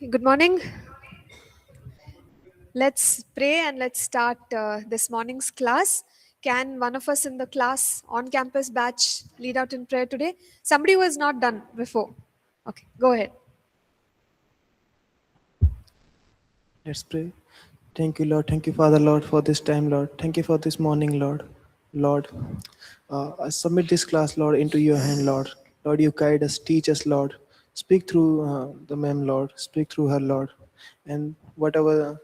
Okay, good morning. Let's pray and let's start this morning's class. Can one of us in the class on campus batch lead out in prayer today? Somebody who has not done before. Okay, go ahead. Let's pray. Thank you, Lord. Thank you, Father, Lord, for this time, Lord. Thank you for this morning, Lord. Lord, I submit this class, Lord, into your hand, Lord. Lord, you guide us, teach us, Lord. Speak through the ma'am, Lord. Speak through her, Lord. And whatever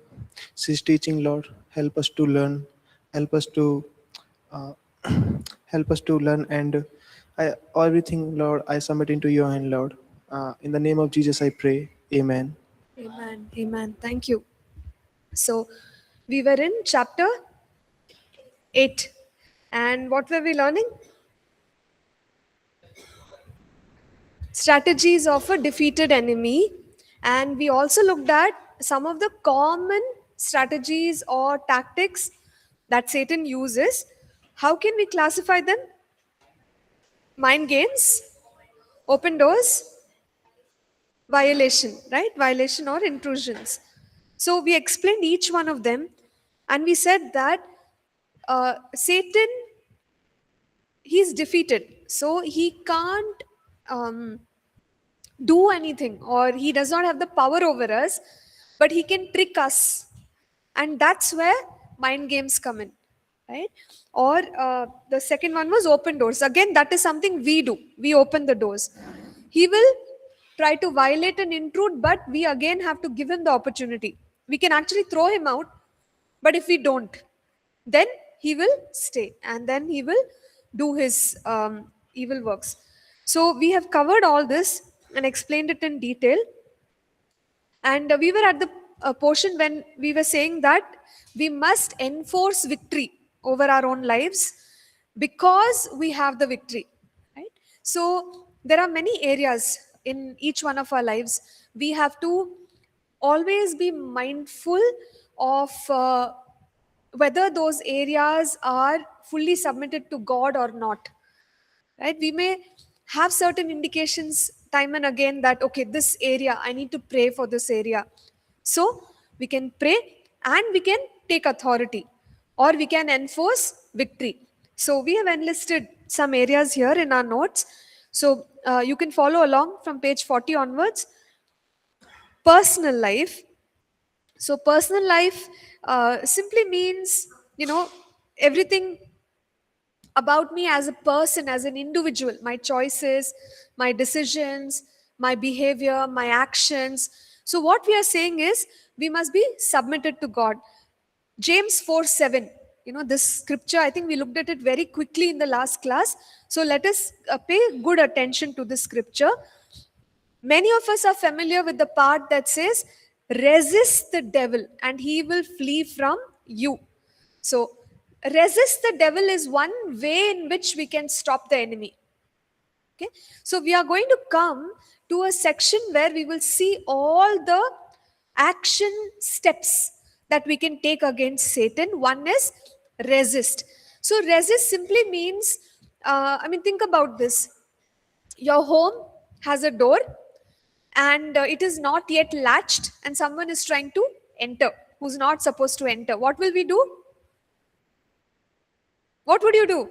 she's teaching, Lord, help us to learn. Help us to uh, help us to learn. And everything, Lord, I submit into your hand, Lord. In the name of Jesus, I pray. Amen. Amen. Amen. Thank you. So, we were in chapter 8. And what were we learning? Strategies of a defeated enemy. And we also looked at some of the common strategies or tactics that Satan uses. How can we classify them? Mind games, open doors, violation, right? Violation or intrusions. So we explained each one of them, and we said that Satan, he's defeated, so he can't um, do anything, or he does not have the power over us, but he can trick us, and that's where mind games come in, right? Or the second one was open doors. Again, that is something we do. We open the doors. He will try to violate and intrude, but we again have to give him the opportunity. We can actually throw him out, but if we don't, then he will stay and then he will do his evil works. So we have covered all this and explained it in detail. And we were at the portion when we were saying that we must enforce victory over our own lives because we have the victory, right? So there are many areas in each one of our lives. We have to always be mindful of whether those areas are fully submitted to God or not, right? We may have certain indications time and again that okay, this area I need to pray for, this area, so we can pray and we can take authority, or we can enforce victory. So we have enlisted some areas here in our notes, so you can follow along from page 40 onwards. Personal life. So personal life simply means, everything about me as a person, as an individual, my choices, my decisions, my behavior, my actions. So, what we are saying is we must be submitted to God. James 4:7. This scripture, I think we looked at it very quickly in the last class. So, let us pay good attention to this scripture. Many of us are familiar with the part that says, resist the devil and he will flee from you. So, resist the devil is one way in which we can stop the enemy. Okay, so we are going to come to a section where we will see all the action steps that we can take against Satan. One is resist. So, resist simply means, think about this. Your home has a door and it is not yet latched, and someone is trying to enter who's not supposed to enter. What will we do? What would you do?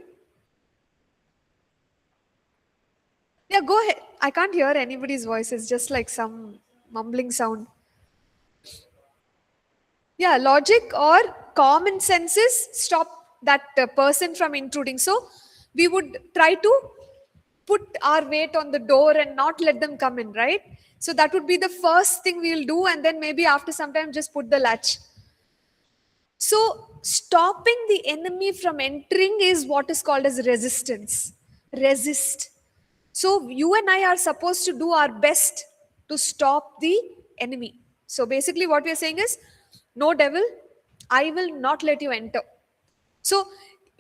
Yeah, go ahead. I can't hear anybody's voice. It's just like some mumbling sound. Yeah, logic or common senses stop that person from intruding. So we would try to put our weight on the door and not let them come in, right? So that would be the first thing we'll do, and then maybe after some time just put the latch. So stopping the enemy from entering is what is called as resistance. Resist. So you and I are supposed to do our best to stop the enemy. So basically what we are saying is, no devil, I will not let you enter. So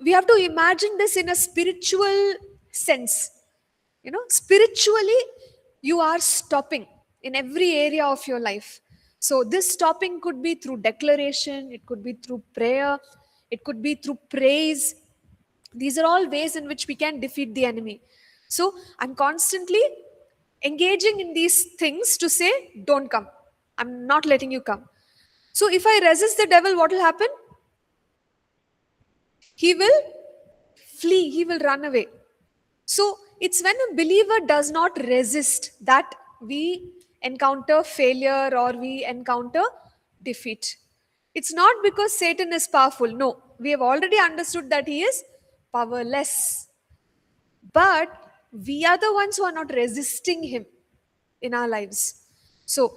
we have to imagine this in a spiritual sense. Spiritually, you are stopping in every area of your life. So this stopping could be through declaration, it could be through prayer, it could be through praise. These are all ways in which we can defeat the enemy. So I'm constantly engaging in these things to say, don't come. I'm not letting you come. So if I resist the devil, what will happen? He will flee, he will run away. So it's when a believer does not resist that we encounter failure or we encounter defeat. It's not because Satan is powerful. No, we have already understood that he is powerless. But we are the ones who are not resisting him in our lives. So,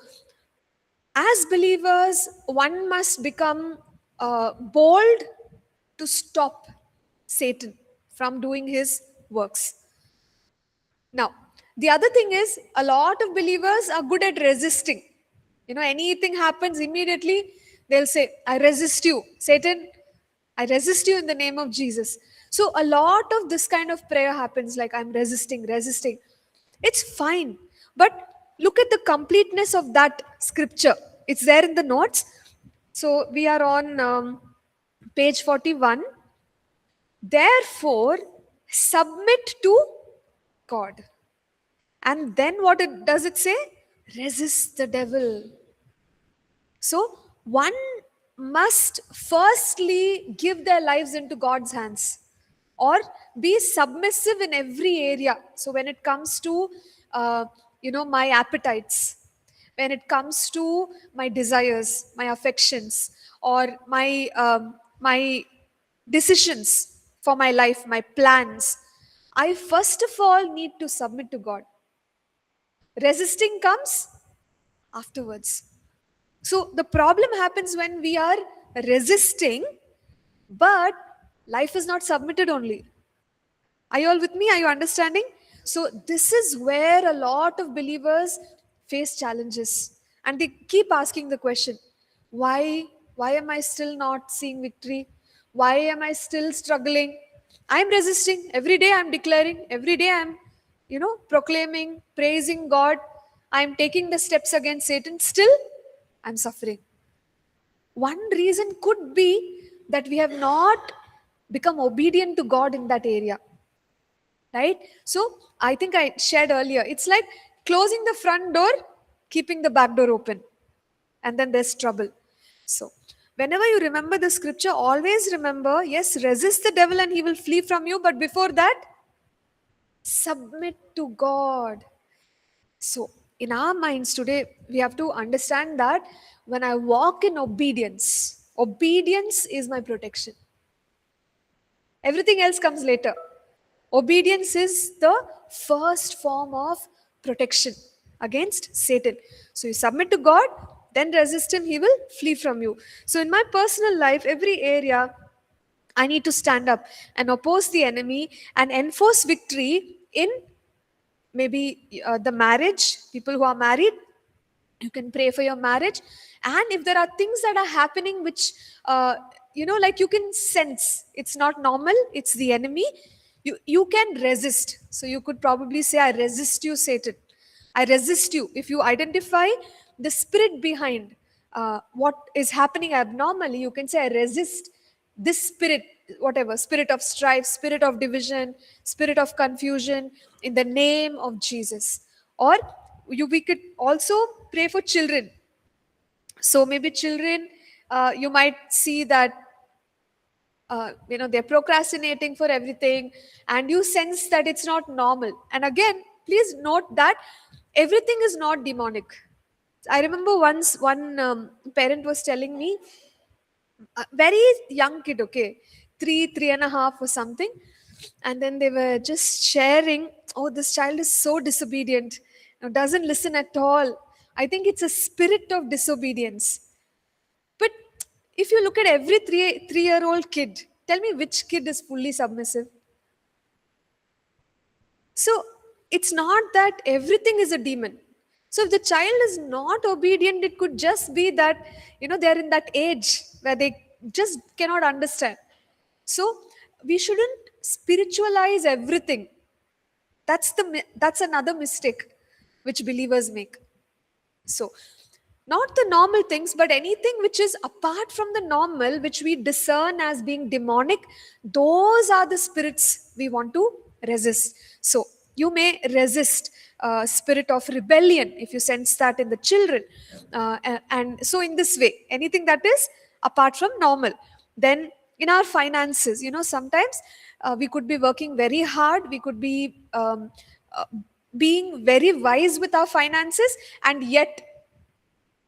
as believers, one must become bold to stop Satan from doing his works. Now, the other thing is, a lot of believers are good at resisting. Anything happens immediately, they'll say, I resist you, Satan, I resist you in the name of Jesus. So, a lot of this kind of prayer happens like, I'm resisting, resisting. It's fine. But look at the completeness of that scripture. It's there in the notes. So, we are on page 41. Therefore, submit to God. And then what does it say? Resist the devil. So one must firstly give their lives into God's hands or be submissive in every area. So when it comes to, my appetites, when it comes to my desires, my affections, or my decisions for my life, my plans, I first of all need to submit to God. Resisting comes afterwards. So the problem happens when we are resisting, but life is not submitted only. Are you all with me? Are you understanding? So this is where a lot of believers face challenges. And they keep asking the question, why? Why am I still not seeing victory? Why am I still struggling? I'm resisting. Every day I'm declaring. Every day I'm, proclaiming, praising God. I'm taking the steps against Satan. Still, I'm suffering. One reason could be that we have not become obedient to God in that area. Right? So I think I shared earlier, it's like closing the front door, keeping the back door open, and then there's trouble. So whenever you remember the scripture, always remember, yes, resist the devil and he will flee from you, but before that, submit to God. So in our minds today, we have to understand that when I walk in obedience, obedience is my protection. Everything else comes later. Obedience is the first form of protection against Satan. So you submit to God, then resist him, he will flee from you. So in my personal life, every area, I need to stand up and oppose the enemy and enforce victory in maybe the marriage, people who are married, you can pray for your marriage. And if there are things that are happening which like you can sense it's not normal, it's the enemy, you can resist. So you could probably say, I resist you, Satan, I resist you. If you identify the spirit behind what is happening abnormally, you can say, I resist this spirit, whatever spirit of strife, spirit of division, spirit of confusion, in the name of Jesus. Or we could also pray for children. So maybe children, you might see that they're procrastinating for everything, and you sense that it's not normal. And again, please note that everything is not demonic. I remember once one parent was telling me, a very young kid, okay, 3.5 or something, and then they were just sharing, oh, this child is so disobedient, doesn't listen at all. I think it's a spirit of disobedience. But if you look at every 3 year old kid, tell me which kid is fully submissive. So it's not that everything is a demon. So if the child is not obedient, it could just be that, they're in that age where they just cannot understand. So we shouldn't spiritualize everything. That's another mistake which believers make. So not the normal things, but anything which is apart from the normal, which we discern as being demonic, those are the spirits we want to resist. So you may resist spirit of rebellion, if you sense that in the children, and so in this way, anything that is apart from normal. Then in our finances, sometimes we could be working very hard, we could be uh, being very wise with our finances, and yet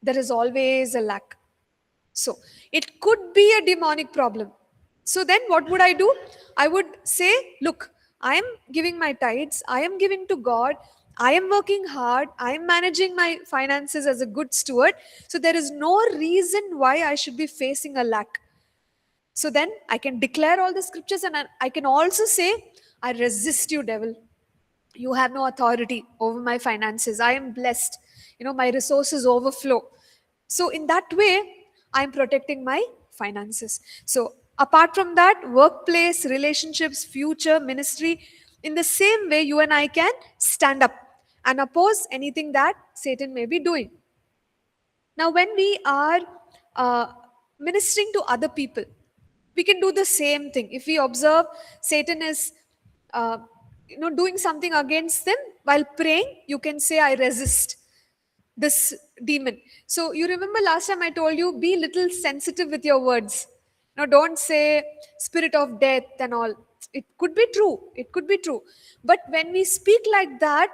there is always a lack. So it could be a demonic problem. So then what would I do? I would say, look, I am giving my tithes, I am giving to God, I am working hard, I am managing my finances as a good steward. So there is no reason why I should be facing a lack. So then I can declare all the scriptures, and I can also say, I resist you, devil. You have no authority over my finances. I am blessed. My resources overflow. So in that way, I'm protecting my finances. So apart from that, workplace, relationships, future, ministry, in the same way, you and I can stand up and oppose anything that Satan may be doing. Now, when we are uh, ministering to other people, we can do the same thing. If we observe Satan is, uh, doing something against them, while praying, you can say, "I resist this demon." So you remember last time I told you, be little sensitive with your words. Don't say spirit of death and all. It could be true. It could be true. But when we speak like that,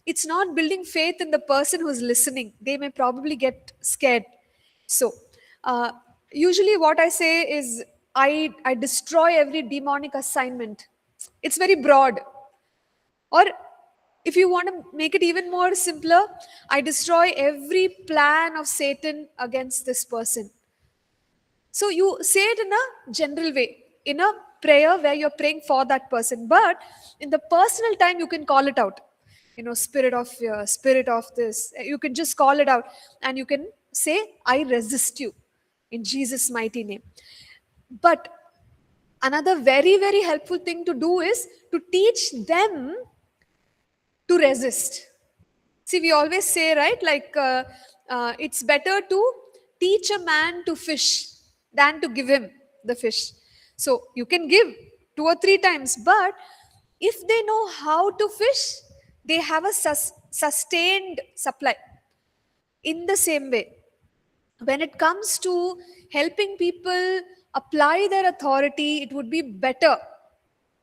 it's not building faith in the person who's listening. They may probably get scared. So uh, usually what I say is, I destroy every demonic assignment. It's very broad. Or if you want to make it even more simpler, I destroy every plan of Satan against this person. So you say it in a general way, in a prayer where you're praying for that person. But in the personal time, you can call it out. Spirit of fear, spirit of this. You can just call it out, and you can say, I resist you in Jesus' mighty name. But another very, very helpful thing to do is to teach them to resist. See, we always say, right, like it's better to teach a man to fish than to give him the fish. So you can give 2 or 3 times, but if they know how to fish, they have a sustained supply. In the same way, when it comes to helping people apply their authority, it would be better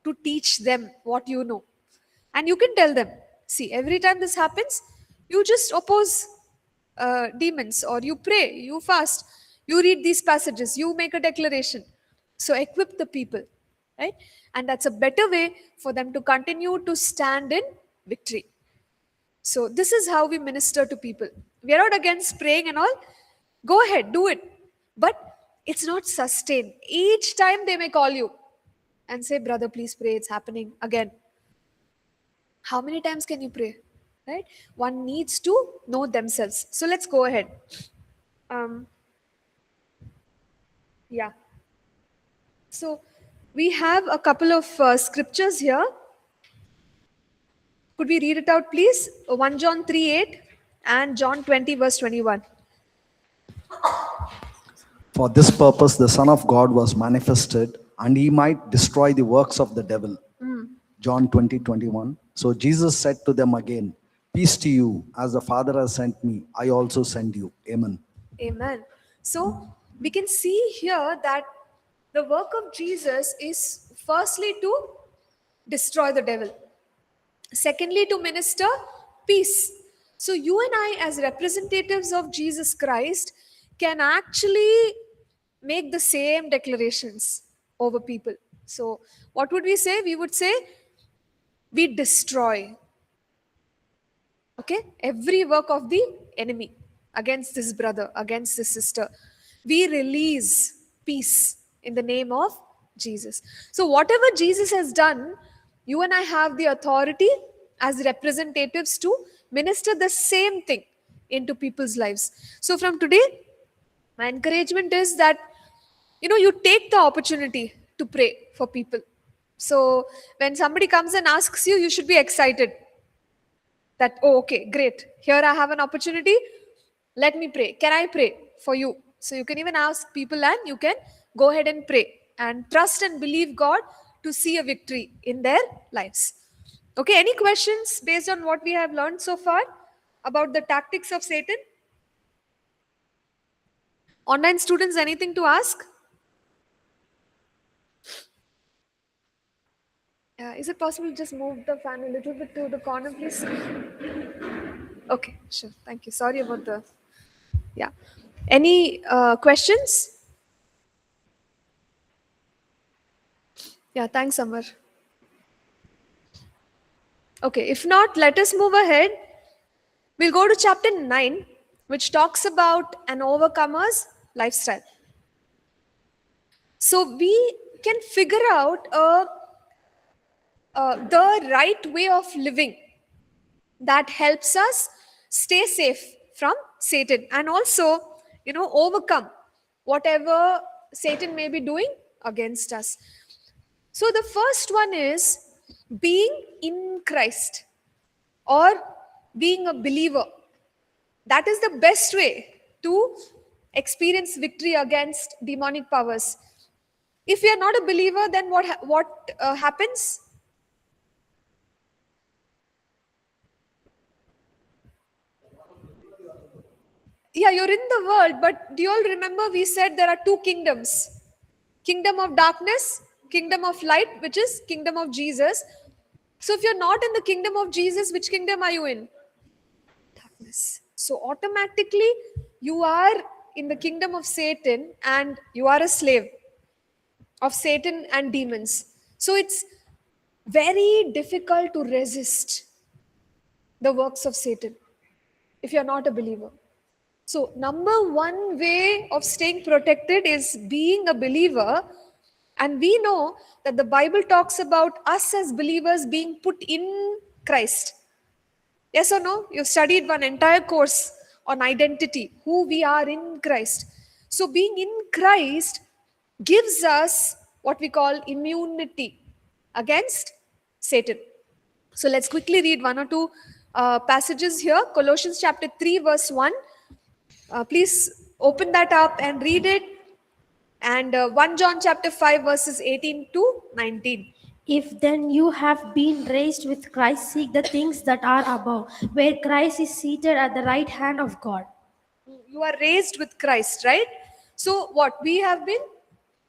to teach them what you know. And you can tell them, see, every time this happens, you just oppose demons, or you pray, you fast, you read these passages, you make a declaration. So equip the people, right? And that's a better way for them to continue to stand in victory. So this is how we minister to people. We are not against praying and all. Go ahead, do it. But it's not sustained. Each time they may call you and say, brother, please pray, it's happening again. How many times can you pray? Right? One needs to know themselves. So let's go ahead. Um, yeah. So we have a couple of scriptures here. Could we read it out, please? 1 John 3:8 and John 20, verse 21. For this purpose, the Son of God was manifested, and he might destroy the works of the devil. John 20:21. So Jesus said to them again, peace to you, as the Father has sent me, I also send you. Amen. Amen. So we can see here that the work of Jesus is firstly to destroy the devil, secondly to minister peace. So you and I, as representatives of Jesus Christ, can actually make the same declarations over people. So what would we say? We would say, we destroy, okay, every work of the enemy against this brother, against this sister. We release peace in the name of Jesus. So whatever Jesus has done, you and I have the authority as representatives to minister the same thing into people's lives. So from today, my encouragement is that you take the opportunity to pray for people. So when somebody comes and asks you, you should be excited that, oh, okay, great, here I have an opportunity, let me pray, can I pray for you? So you can even ask people, and you can go ahead and pray and trust and believe God to see a victory in their lives. Okay, any questions based on what we have learned so far about the tactics of Satan? Online students, anything to ask? Is it possible to just move the fan a little bit to the corner, please? Okay, sure. Thank you. Sorry about the. Yeah. Any questions? Yeah, thanks, Amar. Okay, if not, let us move ahead. We'll go to chapter 9, which talks about an overcomer's lifestyle. So we can figure out the right way of living that helps us stay safe from Satan and also, overcome whatever Satan may be doing against us. So the first one is being in Christ or being a believer. That is the best way to experience victory against demonic powers. If we are not a believer, then what happens? Yeah, you're in the world, but do you all remember we said there are two kingdoms? Kingdom of darkness, kingdom of light, which is kingdom of Jesus. So if you're not in the kingdom of Jesus, which kingdom are you in? Darkness. So automatically you are in the kingdom of Satan and you are a slave of Satan and demons. So it's very difficult to resist the works of Satan if you're not a believer. So, number one way of staying protected is being a believer. And we know that the Bible talks about us as believers being put in Christ. Yes or no? You've studied one entire course on identity, who we are in Christ. So, being in Christ gives us what we call immunity against Satan. So, let's quickly read one or two passages here. Colossians chapter 3, verse 1. Please open that up and read it. And 1 John chapter 5 verses 18 to 19. If then you have been raised with Christ, seek the things that are above, where Christ is seated at the right hand of God. You are raised with Christ, right? So what? We have been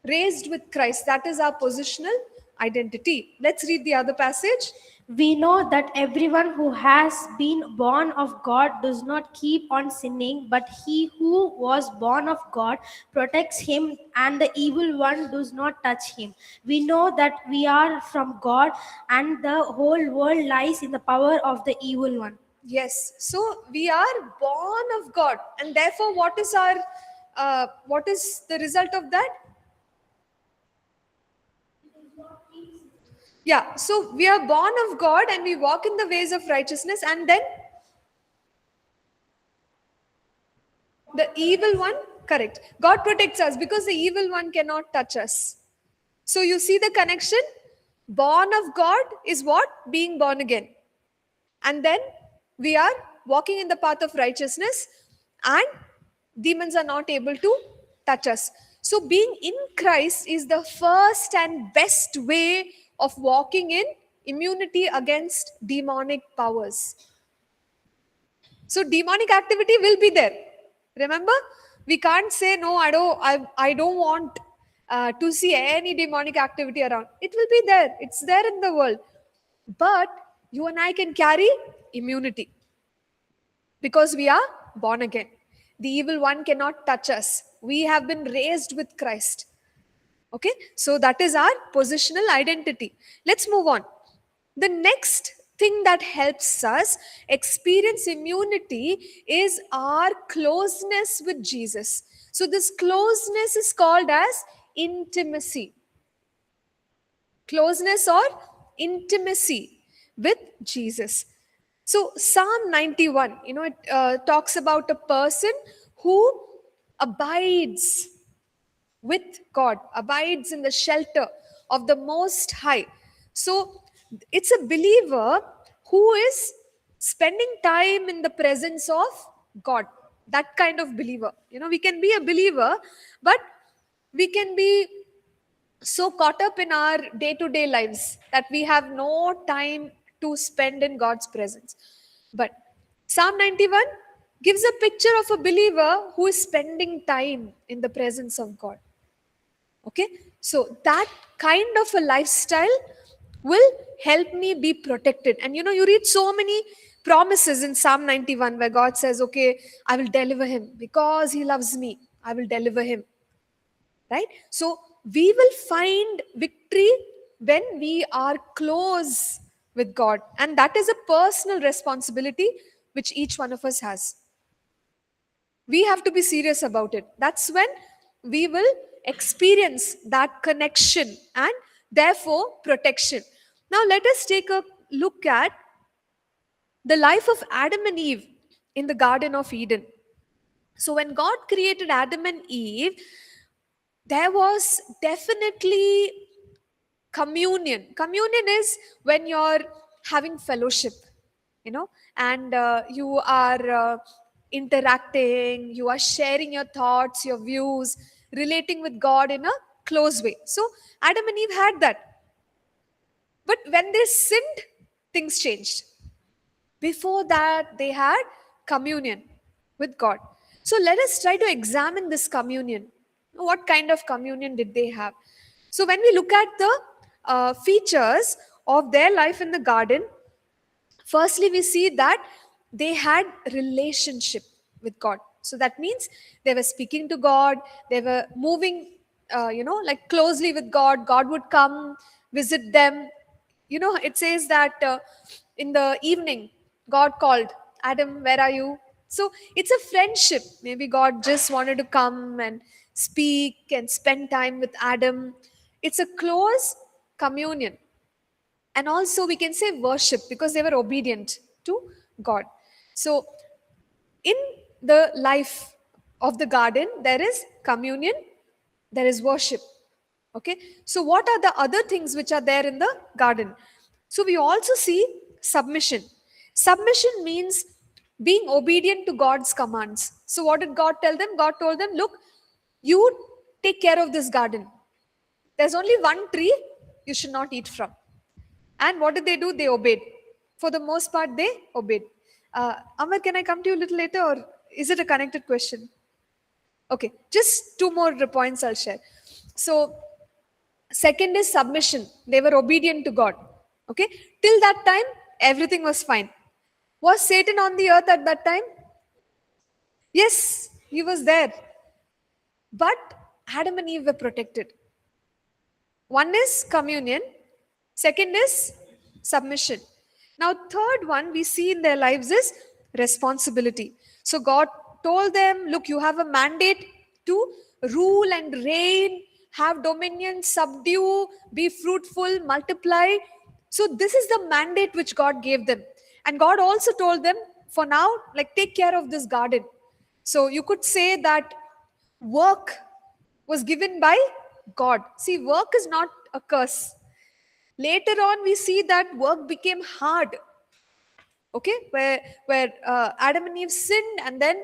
raised with Christ. That is our positional identity. Let's read the other passage. We know that everyone who has been born of God does not keep on sinning, but he who was born of God protects him, and the evil one does not touch him. We know that we are from God, and the whole world lies in the power of the evil one. Yes. So we are born of God. And therefore, what is the result of that? Yeah, so we are born of God and we walk in the ways of righteousness, and then the evil one, correct. God protects us because the evil one cannot touch us. So you see the connection? Born of God is what? Being born again. And then we are walking in the path of righteousness and demons are not able to touch us. So being in Christ is the first and best way of walking in immunity against demonic powers. So demonic activity will be there. Remember, we can't say no. I don't want to see any demonic activity around. It will be there. It's there in the world. But you and I can carry immunity because we are born again. The evil one cannot touch us. We have been raised with Christ. Okay, so that is our positional identity. Let's move on. The next thing that helps us experience immunity is our closeness with Jesus. So this closeness is called as intimacy. Closeness or intimacy with Jesus. So Psalm 91, it talks about a person who abides with God, abides in the shelter of the Most High. So it's a believer who is spending time in the presence of God. That kind of believer. We can be a believer, but we can be so caught up in our day-to-day lives that we have no time to spend in God's presence. But Psalm 91 gives a picture of a believer who is spending time in the presence of God. Okay, so that kind of a lifestyle will help me be protected. And you read so many promises in Psalm 91 where God says, okay, I will deliver him because he loves me. I will deliver him. Right? So we will find victory when we are close with God. And that is a personal responsibility which each one of us has. We have to be serious about it. That's when we will experience that connection and therefore protection. Now let us take a look at the life of Adam and Eve in the Garden of Eden. So when God created Adam and Eve, there was definitely communion. Communion is when you're having fellowship, and you are interacting, you are sharing your thoughts, your views, relating with God in a close way. So Adam and Eve had that. But when they sinned, things changed. Before that, they had communion with God. So let us try to examine this communion. What kind of communion did they have? So when we look at the features of their life in the garden, firstly we see that they had relationship with God. So that means they were speaking to God, they were moving, like closely with God. God would come, visit them. It says that in the evening, God called, Adam, where are you? So it's a friendship. Maybe God just wanted to come and speak and spend time with Adam. It's a close communion. And also we can say worship because they were obedient to God. So in the life of the garden, there is communion, there is worship. Okay, so what are the other things which are there in the garden? So we also see submission. Submission means being obedient to God's commands. So what did God tell them? God told them, look, you take care of this garden. There's only one tree you should not eat from. And what did they do? They obeyed. For the most part, they obeyed. Amar, can I come to you a little later, or is it a connected question? Okay, just two more points I'll share. So, second is submission. They were obedient to God. Okay, till that time, everything was fine. Was Satan on the earth at that time? Yes, he was there. But Adam and Eve were protected. One is communion, second is submission. Now, third one we see in their lives is responsibility. So, God told them, look, you have a mandate to rule and reign, have dominion, subdue, be fruitful, multiply. So, this is the mandate which God gave them. And God also told them, for now, like, take care of this garden. So, you could say that work was given by God. See, work is not a curse. Later on, we see that work became hard. Okay, where Adam and Eve sinned, and then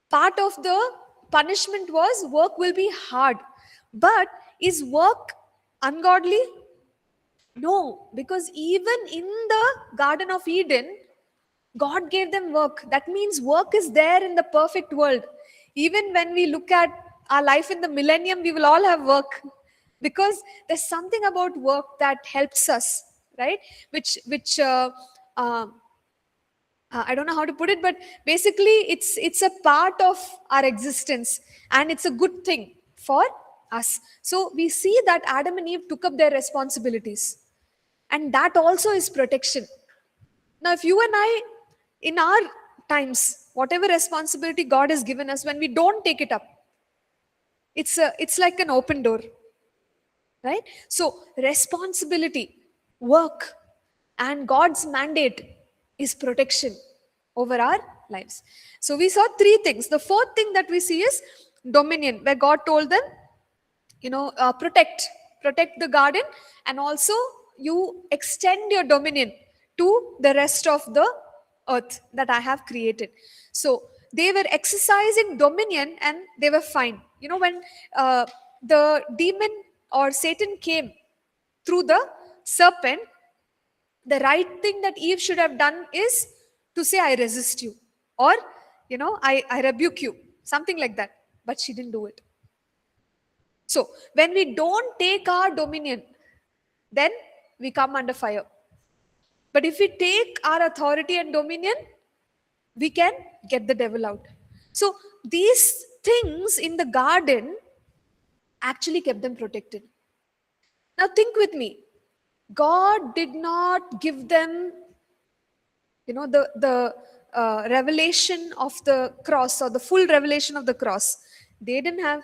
part of the punishment was work will be hard. But is work ungodly? No, because even in the Garden of Eden, God gave them work. That means work is there in the perfect world. Even when we look at our life in the millennium, we will all have work, because there's something about work that helps us, right? I don't know how to put it, but basically it's a part of our existence, and it's a good thing for us. So we see that Adam and Eve took up their responsibilities, and that also is protection. Now, if you and I, in our times, whatever responsibility God has given us, when we don't take it up, it's like an open door, right? So responsibility, work, and God's mandate is protection over our lives. So we saw three things. The fourth thing that we see is dominion, where God told them, protect the garden, and also you extend your dominion to the rest of the earth that I have created. So they were exercising dominion and they were fine. When the demon or Satan came through the serpent, the right thing that Eve should have done is to say, I resist you, or, I rebuke you, something like that. But she didn't do it. So, when we don't take our dominion, then we come under fire. But if we take our authority and dominion, we can get the devil out. So, these things in the garden actually kept them protected. Now, think with me. God did not give them, the revelation of the cross, or the full revelation of the cross. They didn't have.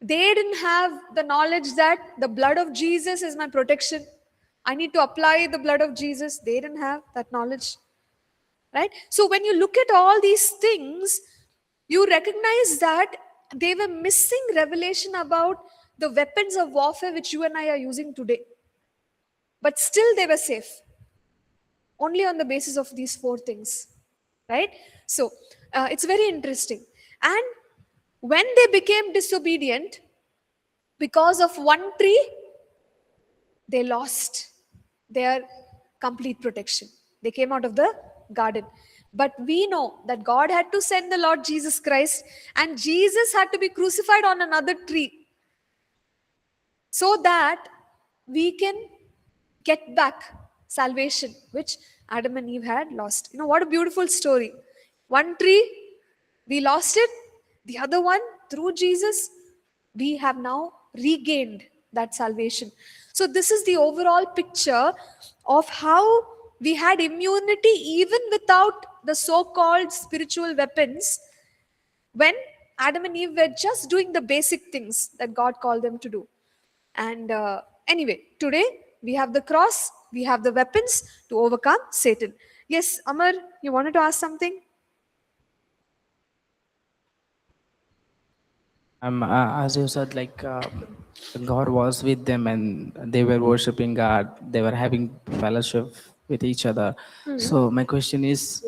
They didn't have the knowledge that the blood of Jesus is my protection. I need to apply the blood of Jesus. They didn't have that knowledge. Right? So when you look at all these things, you recognize that they were missing revelation about the weapons of warfare which you and I are using today. But still they were safe. Only on the basis of these four things. Right? So it's very interesting. And when they became disobedient, because of one tree, they lost their complete protection. They came out of the garden. But we know that God had to send the Lord Jesus Christ, and Jesus had to be crucified on another tree, so that we can get back salvation, which Adam and Eve had lost. What a beautiful story. One tree, we lost it. The other one, through Jesus, we have now regained that salvation. So this is the overall picture of how we had immunity even without the so-called spiritual weapons, when Adam and Eve were just doing the basic things that God called them to do. And anyway, today we have the cross, we have the weapons to overcome Satan. Yes, Amar, you wanted to ask something? As you said, like God was with them and they were worshiping God. They were having fellowship with each other. So my question is,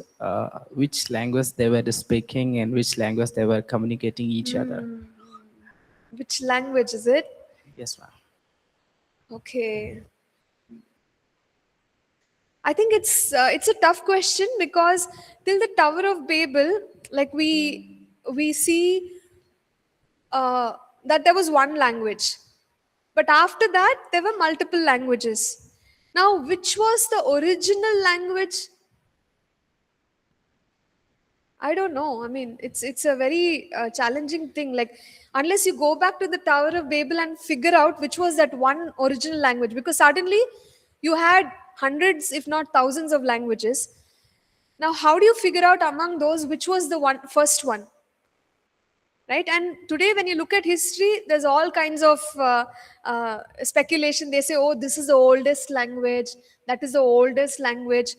which language they were speaking and which language they were communicating each other? Which language is it? Yes, ma'am. Okay. I think it's a tough question, because till the Tower of Babel, like we see that there was one language, but after that there were multiple languages. Now, which was the original language? I don't know. I mean, it's a very challenging thing. Like, unless you go back to the Tower of Babel and figure out which was that one original language, because suddenly you had hundreds, if not thousands, of languages. Now, how do you figure out among those which was the first one? Right? And today, when you look at history, there's all kinds of speculation. They say, "Oh, this is the oldest language. That is the oldest language."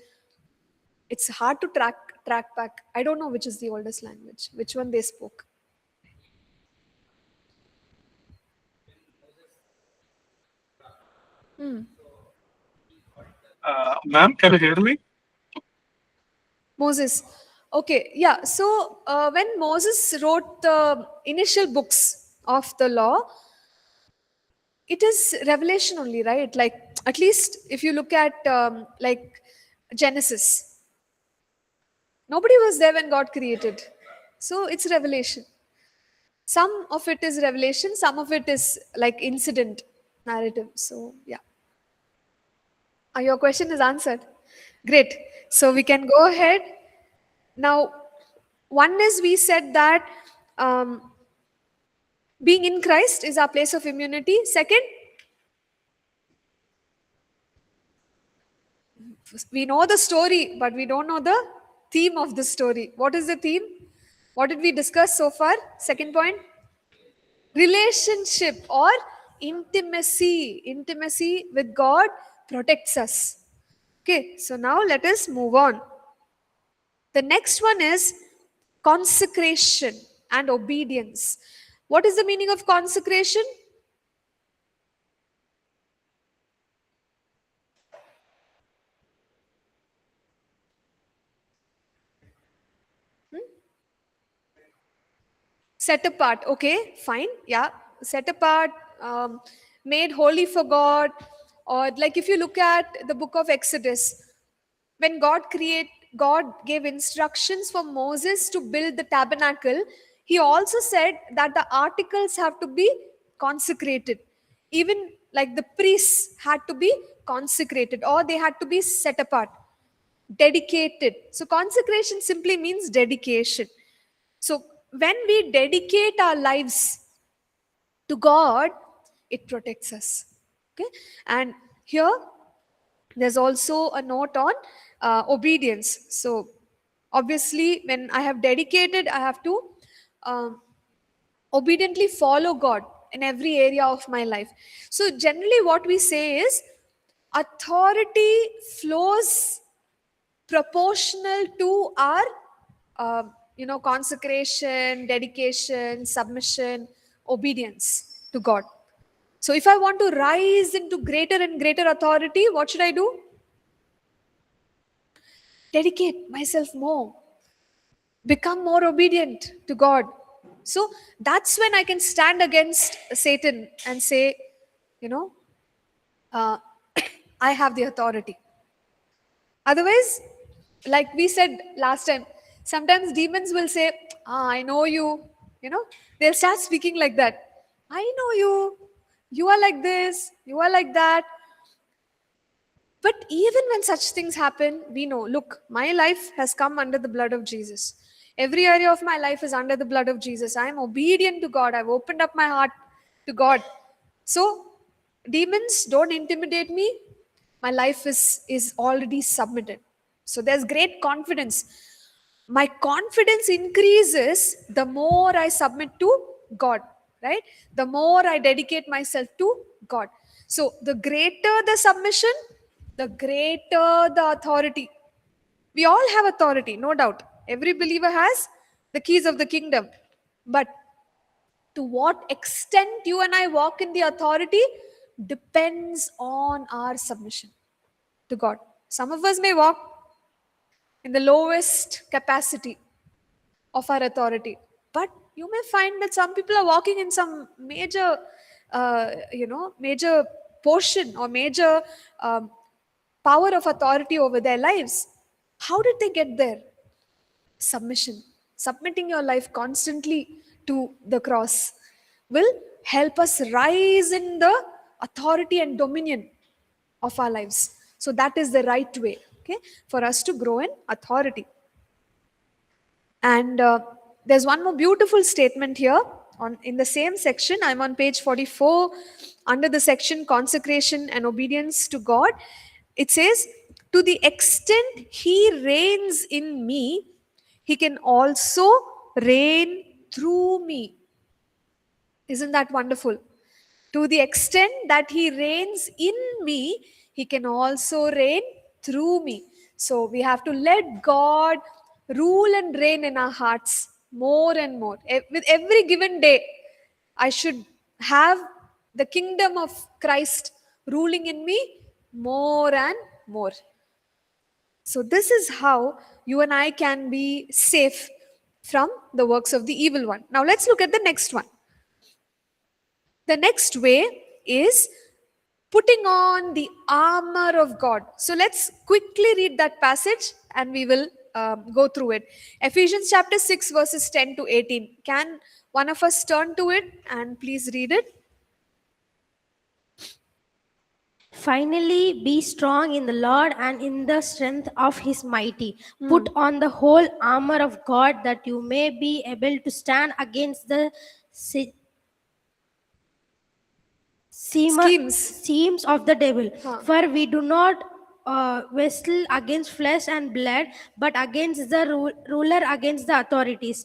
It's hard to track back. I don't know which is the oldest language, which one they spoke. Ma'am, can you hear me? Moses. Okay, yeah. So when Moses wrote the initial books of the law, it is revelation only, right? Like, at least if you look at like Genesis, nobody was there when God created. So it's revelation. Some of it is revelation, some of it is like incident narrative. So yeah. Your question is answered. Great. So we can go ahead. Now, one is, we said that being in Christ is our place of immunity. Second, we know the story, but we don't know the theme of the story. What is the theme? What did we discuss so far? Second point, relationship or intimacy. Intimacy with God protects us. Okay, so now let us move on. The next one is consecration and obedience. What is the meaning of consecration? Set apart. Okay, fine. Yeah, set apart, made holy for God, Or like if you look at the book of Exodus, when God gave instructions for Moses to build the tabernacle, he also said that the articles have to be consecrated. Even like the priests had to be consecrated, or they had to be set apart, dedicated. So consecration simply means dedication. So when we dedicate our lives to God, it protects us. Okay, and here there's also a note on obedience. So obviously, when I have dedicated, I have to um, obediently follow God in every area of my life. So generally, what we say is authority flows proportional to our consecration, dedication, submission, obedience to God. So if I want to rise into greater and greater authority, what should I do? Dedicate myself more, become more obedient to God. So that's when I can stand against Satan and say, you know, uh, I have the authority. Otherwise, like we said last time, sometimes demons will say, I know you. They'll start speaking like that. I know you. You are like this. You are like that. But even when such things happen, we know, look, my life has come under the blood of Jesus. Every area of my life is under the blood of Jesus. I am obedient to God. I've opened up my heart to God. So, demons don't intimidate me. My life is already submitted. So, there's great confidence. My confidence increases the more I submit to God, right? The more I dedicate myself to God. So, the greater the submission, the greater the authority. We all have authority, no doubt. Every believer has the keys of the kingdom. But to what extent you and I walk in the authority depends on our submission to God. Some of us may walk in the lowest capacity of our authority, but you may find that some people are walking in some major, major portion or major power of authority over their lives. How did they get there? Submission. Submitting your life constantly to the cross will help us rise in the authority and dominion of our lives. So that is the right way, okay, for us to grow in authority. And there's one more beautiful statement here in the same section. I'm on page 44 under the section consecration and obedience to God. It says, to the extent he reigns in me, he can also reign through me. Isn't that wonderful? To the extent that he reigns in me, he can also reign through me. So we have to let God rule and reign in our hearts more and more. With every given day, I should have the kingdom of Christ ruling in me more and more. So this is how you and I can be safe from the works of the evil one. Now let's look at the next one. The next way is putting on the armor of God. So let's quickly read that passage and we will go through it. Ephesians chapter 6 verses 10 to 18. Can one of us turn to it and please read it? Finally, be strong in the Lord and in the strength of his mighty. Put on the whole armor of God that you may be able to stand against the schemes of the devil. For we do not wrestle against flesh and blood, but against the ruler, against the authorities,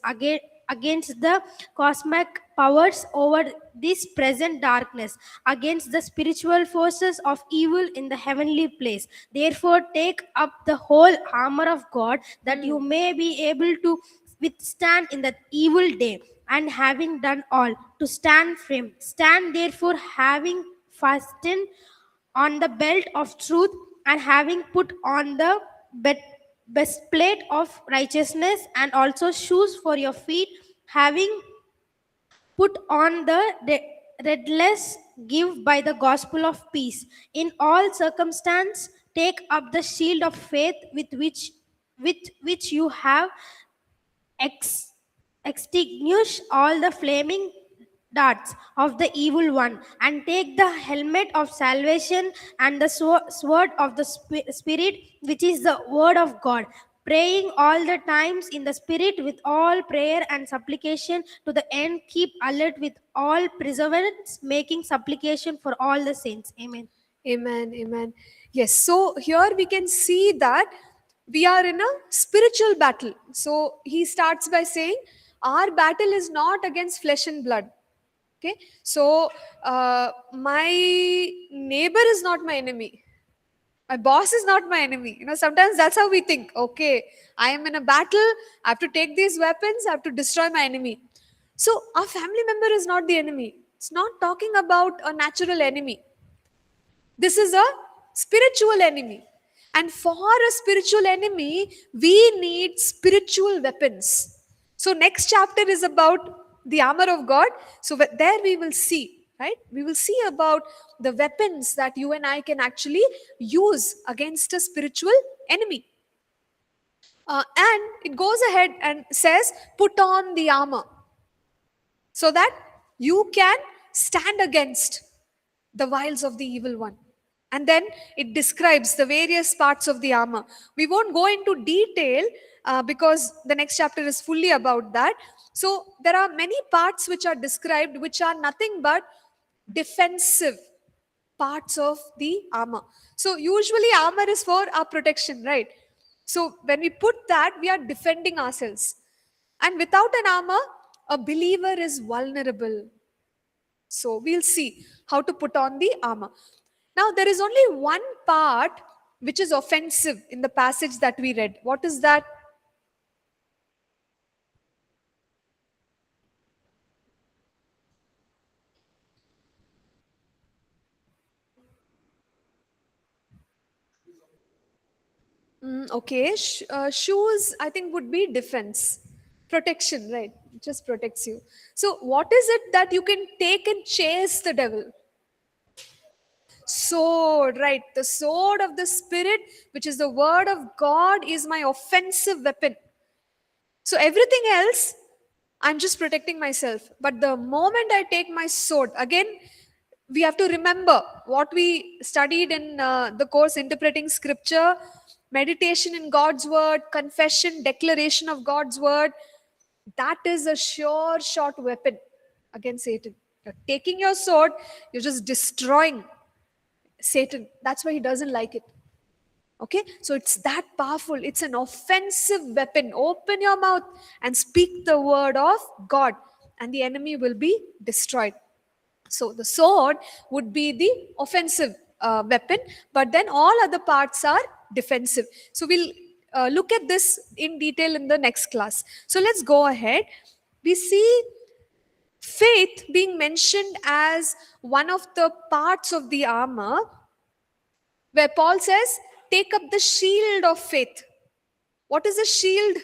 against the cosmic powers over this present darkness, against the spiritual forces of evil in the heavenly place. Therefore, take up the whole armor of God that you may be able to withstand in the evil day, and having done all, to stand firm. Stand therefore, having fastened on the belt of truth, and having put on the breastplate of righteousness, and also shoes for your feet, having put on the give by the gospel of peace. In all circumstance, take up the shield of faith with which you have extinguish all the flaming darts of the evil one, and take the helmet of salvation and the sword of the spirit, which is the word of God, praying all the times in the spirit with all prayer and supplication. To the end, keep alert with all perseverance, making supplication for all the saints. Amen. Amen. Amen. Yes. So here we can see that we are in a spiritual battle. So he starts by saying, our battle is not against flesh and blood. Okay. So my neighbor is not my enemy. My boss is not my enemy. Sometimes that's how we think. Okay, I am in a battle. I have to take these weapons. I have to destroy my enemy. So our family member is not the enemy. It's not talking about a natural enemy. This is a spiritual enemy. And for a spiritual enemy, we need spiritual weapons. So next chapter is about the armor of God. So there we will see, right? We will see about the weapons that you and I can actually use against a spiritual enemy. And it goes ahead and says, put on the armor so that you can stand against the wiles of the evil one. And then it describes the various parts of the armor. We won't go into detail because the next chapter is fully about that. So there are many parts which are described, which are nothing but defensive parts of the armor. So usually armor is for our protection, right? So when we put that, we are defending ourselves. And without an armor, a believer is vulnerable. So we'll see how to put on the armor. Now, there is only one part which is offensive in the passage that we read. What is that? Okay, shoes, I think, would be defense, protection, right? It just protects you. So, what is it that you can take and chase the devil? Sword, right? The sword of the Spirit, which is the word of God, is my offensive weapon. So, everything else, I'm just protecting myself. But the moment I take my sword, again, we have to remember what we studied in the course Interpreting Scripture, meditation in God's word, confession, declaration of God's word. That is a sure shot weapon against Satan. You're taking your sword, you're just destroying Satan. That's why he doesn't like it. Okay, so it's that powerful. It's an offensive weapon. Open your mouth and speak the word of God, and the enemy will be destroyed. So the sword would be the offensive weapon, but then all other parts are defensive. So we'll look at this in detail in the next class. So let's go ahead. We see faith being mentioned as one of the parts of the armor, where Paul says, take up the shield of faith. What is a shield?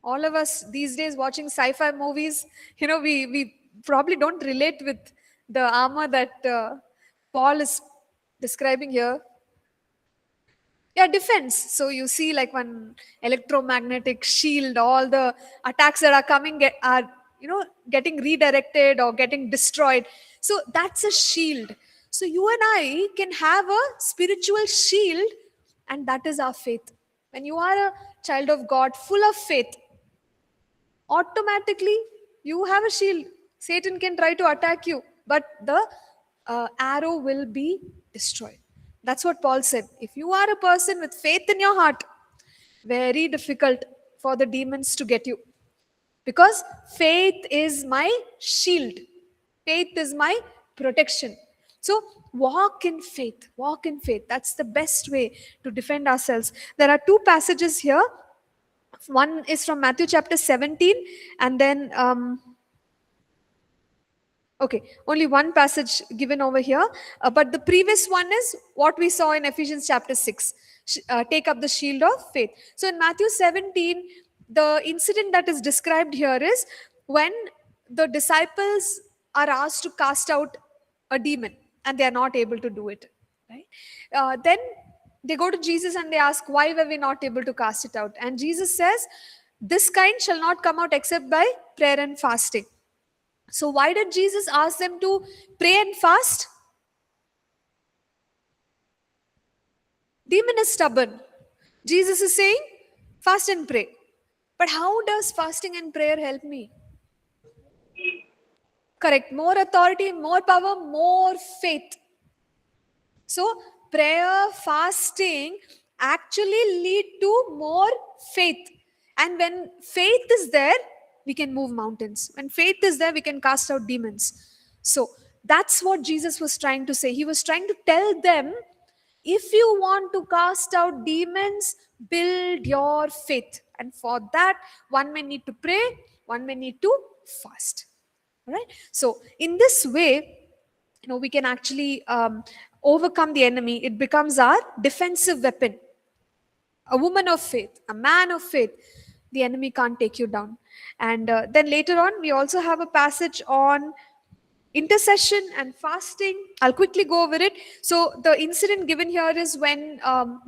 All of us these days watching sci-fi movies, we probably don't relate with the armor that Paul is describing here. Yeah, defense. So you see like one electromagnetic shield, all the attacks that are coming are getting redirected or getting destroyed. So that's a shield. So you and I can have a spiritual shield, and that is our faith. When you are a child of God full of faith, automatically you have a shield. Satan can try to attack you, but the arrow will be destroyed. That's what Paul said. If you are a person with faith in your heart, very difficult for the demons to get you, because faith is my shield, faith is my protection. So walk in faith, walk in faith. That's the best way to defend ourselves. There are two passages here. One is from Matthew chapter 17, and then okay, only one passage given over here. But the previous one is what we saw in Ephesians chapter 6. Take up the shield of faith. So in Matthew 17, the incident that is described here is when the disciples are asked to cast out a demon and they are not able to do it, right? Then they go to Jesus and they ask, why were we not able to cast it out? And Jesus says, this kind shall not come out except by prayer and fasting. So why did Jesus ask them to pray and fast? Demon is stubborn. Jesus is saying, fast and pray. But how does fasting and prayer help me? Correct. More authority, more power, more faith. So prayer, fasting actually lead to more faith. And when faith is there, we can move mountains. When faith is there, we can cast out demons. So that's what Jesus was trying to say. He was trying to tell them, if you want to cast out demons, build your faith. And for that, one may need to pray, one may need to fast. All right. So in this way, we can actually overcome the enemy. It becomes our defensive weapon. A woman of faith, a man of faith, the enemy can't take you down. And then later on, we also have a passage on intercession and fasting. I'll quickly go over it. So the incident given here is when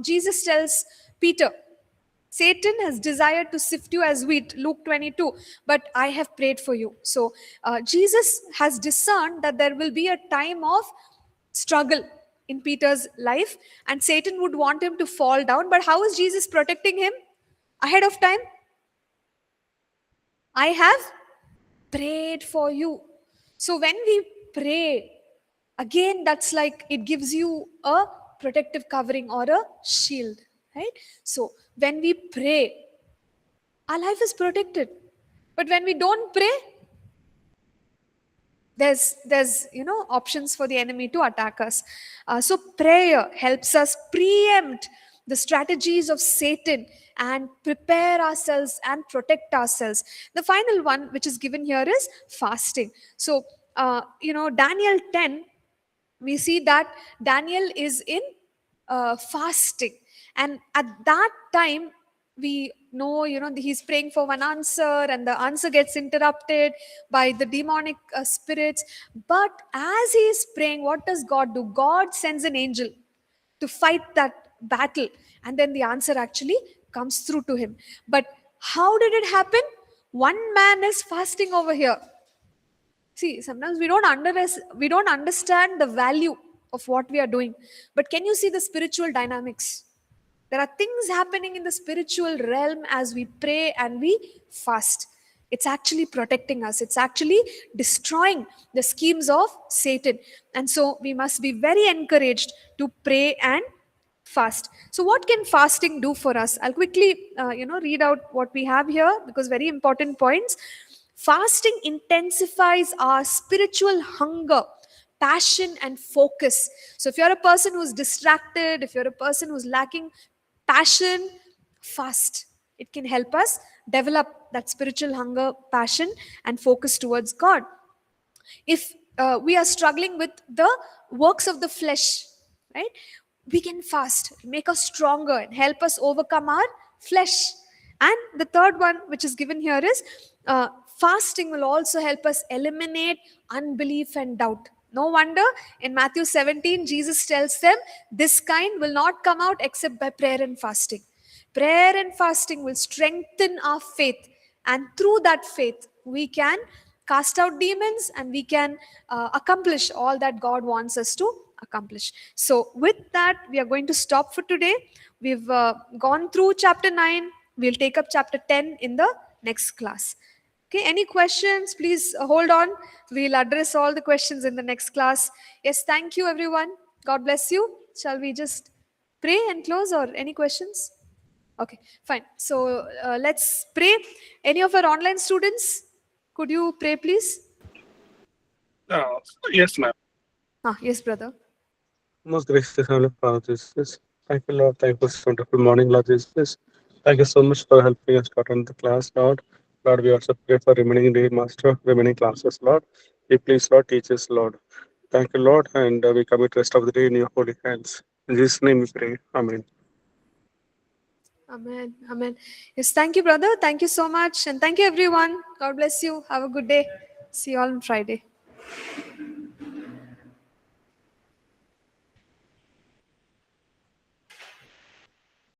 Jesus tells Peter, Satan has desired to sift you as wheat, Luke 22, but I have prayed for you. So Jesus has discerned that there will be a time of struggle in Peter's life, and Satan would want him to fall down. But how is Jesus protecting him ahead of time? I have prayed for you. So when we pray, again, that's like it gives you a protective covering or a shield, right? So when we pray, our life is protected. But when we don't pray, there's options for the enemy to attack us. So prayer helps us preempt the strategies of Satan and prepare ourselves and protect ourselves. The final one which is given here is fasting. So Daniel 10, we see that Daniel is in fasting, and at that time we know he's praying for one answer and the answer gets interrupted by the demonic spirits. But as he is praying, what does God do? God sends an angel to fight that battle, and then the answer actually comes through to him. But how did it happen? One man is fasting over here. See, sometimes we don't understand the value of what we are doing. But can you see the spiritual dynamics? There are things happening in the spiritual realm as we pray and we fast. It's actually protecting us. It's actually destroying the schemes of Satan. And so we must be very encouraged to pray and fast. So what can fasting do for us? I'll quickly read out what we have here, because very important points. Fasting intensifies our spiritual hunger, passion, and focus. So if you're a person who's distracted, if you're a person who's lacking passion, fast. It can help us develop that spiritual hunger, passion, and focus towards God. If we are struggling with the works of the flesh, right, we can fast, make us stronger, and help us overcome our flesh. And the third one, which is given here, is fasting will also help us eliminate unbelief and doubt. No wonder in Matthew 17, Jesus tells them, this kind will not come out except by prayer and fasting. Prayer and fasting will strengthen our faith. And through that faith, we can cast out demons and we can accomplish all that God wants us to accomplish. So with that, we are going to stop for today. We've gone through chapter 9. We'll take up chapter 10 in the next class. Okay, any questions? Please hold on. We'll address all the questions in the next class. Yes, thank you everyone. God bless you. Shall we just pray and close, or any questions? Okay, fine. So let's pray. Any of our online students, could you pray please? Yes, ma'am. Yes, brother. Most gracious Heavenly Father Jesus, thank you, Lord. Thank you for this wonderful morning, Lord Jesus. Thank you so much for helping us to attend the class, Lord. Lord, we also pray for remaining day, Master, remaining classes, Lord. We please, Lord, teach us, Lord. Thank you, Lord, and we commit the rest of the day in your holy hands. In Jesus' name we pray. Amen. Amen. Amen. Yes, thank you, brother. Thank you so much. And thank you, everyone. God bless you. Have a good day. See you all on Friday.